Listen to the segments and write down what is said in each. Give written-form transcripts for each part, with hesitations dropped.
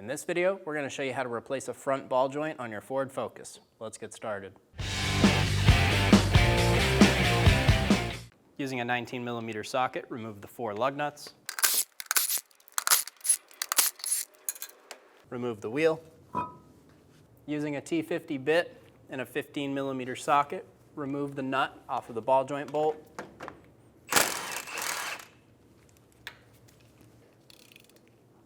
In this video, we're going to show you how to replace a front ball joint on your Ford Focus. Let's get started. Using a 19mm socket, remove the 4 lug nuts. Remove the wheel. Using a T50 bit and a 15mm socket, remove the nut off of the ball joint bolt.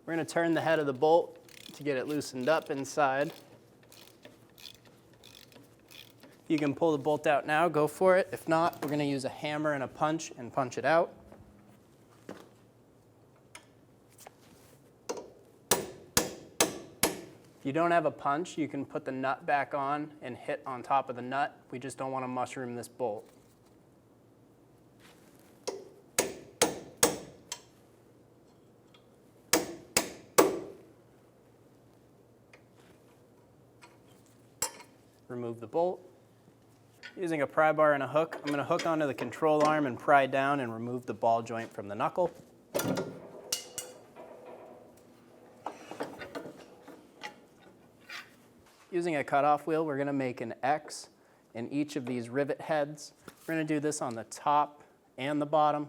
We're going to turn the head of the bolt to get it loosened up inside. If you can pull the bolt out now, go for it. If not, we're going to use a hammer and a punch and punch it out. If you don't have a punch, you can put the nut back on and hit on top of the nut. We just don't want to mushroom this bolt. Remove the bolt. Using a pry bar and a hook, I'm going to hook onto the control arm and pry down and remove the ball joint from the knuckle. Using a cutoff wheel, we're going to make an X in each of these rivet heads. We're going to do this on the top and the bottom,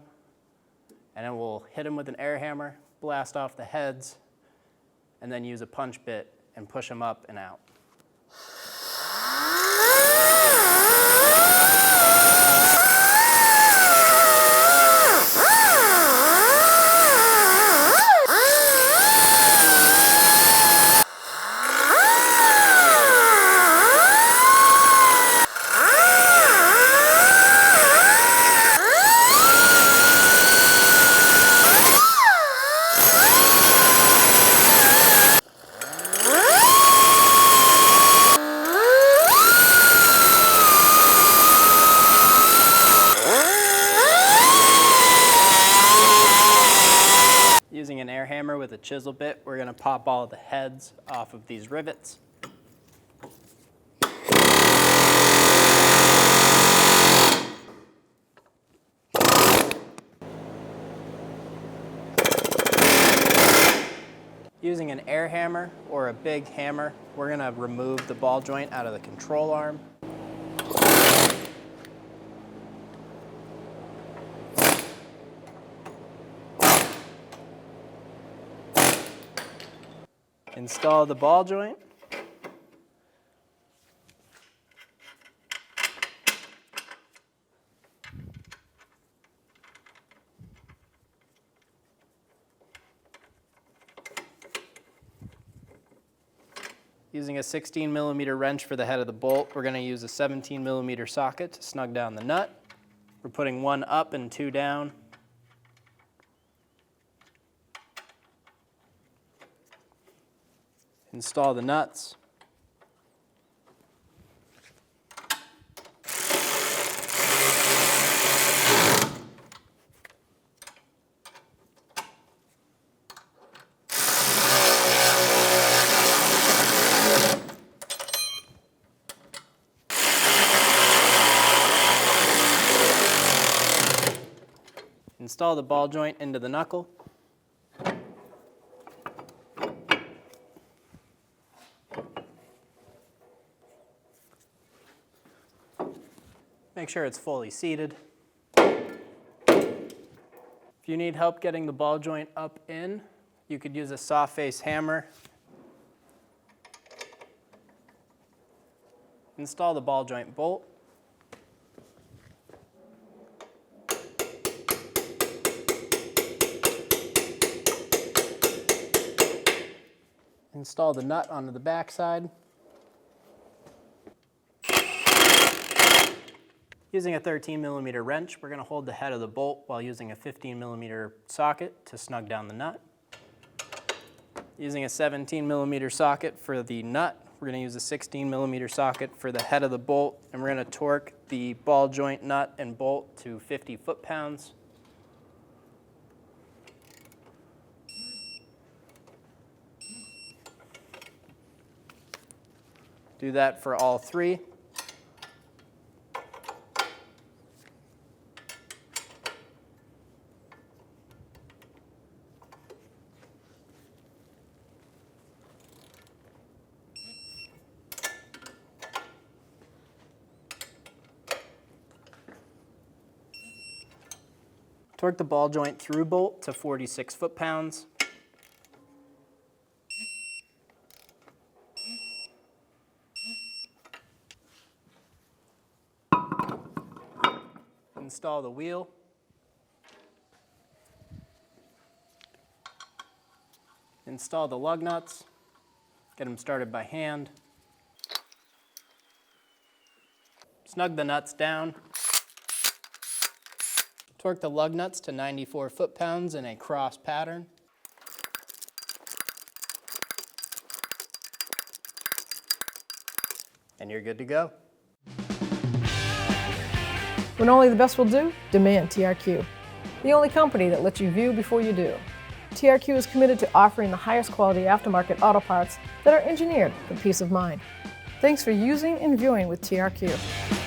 and then we'll hit them with an air hammer, blast off the heads, and then use a punch bit and push them up and out. Using an air hammer with a chisel bit, we're going to pop all of the heads off of these rivets. Using an air hammer or a big hammer, we're going to remove the ball joint out of the control arm. Install the ball joint. Using a 16mm wrench for the head of the bolt, we're going to use a 17mm socket to snug down the nut. We're putting 1 up and 2 down. Install the nuts. Install the ball joint into the knuckle. Make sure it's fully seated. If you need help getting the ball joint up in, you could use a soft face hammer. Install the ball joint bolt. Install the nut onto the back side. Using a 13mm wrench, we're going to hold the head of the bolt while using a 15mm socket to snug down the nut. Using a 17mm socket for the nut, we're going to use a 16mm socket for the head of the bolt, and we're going to torque the ball joint nut and bolt to 50 foot-pounds. Do that for all 3. Torque the ball joint through bolt to 46 foot-pounds. Install the wheel. Install the lug nuts. Get them started by hand. Snug the nuts down. Torque the lug nuts to 94 foot-pounds in a cross pattern. And you're good to go. When only the best will do, demand TRQ. The only company that lets you view before you do. TRQ is committed to offering the highest quality aftermarket auto parts that are engineered for peace of mind. Thanks for using and viewing with TRQ.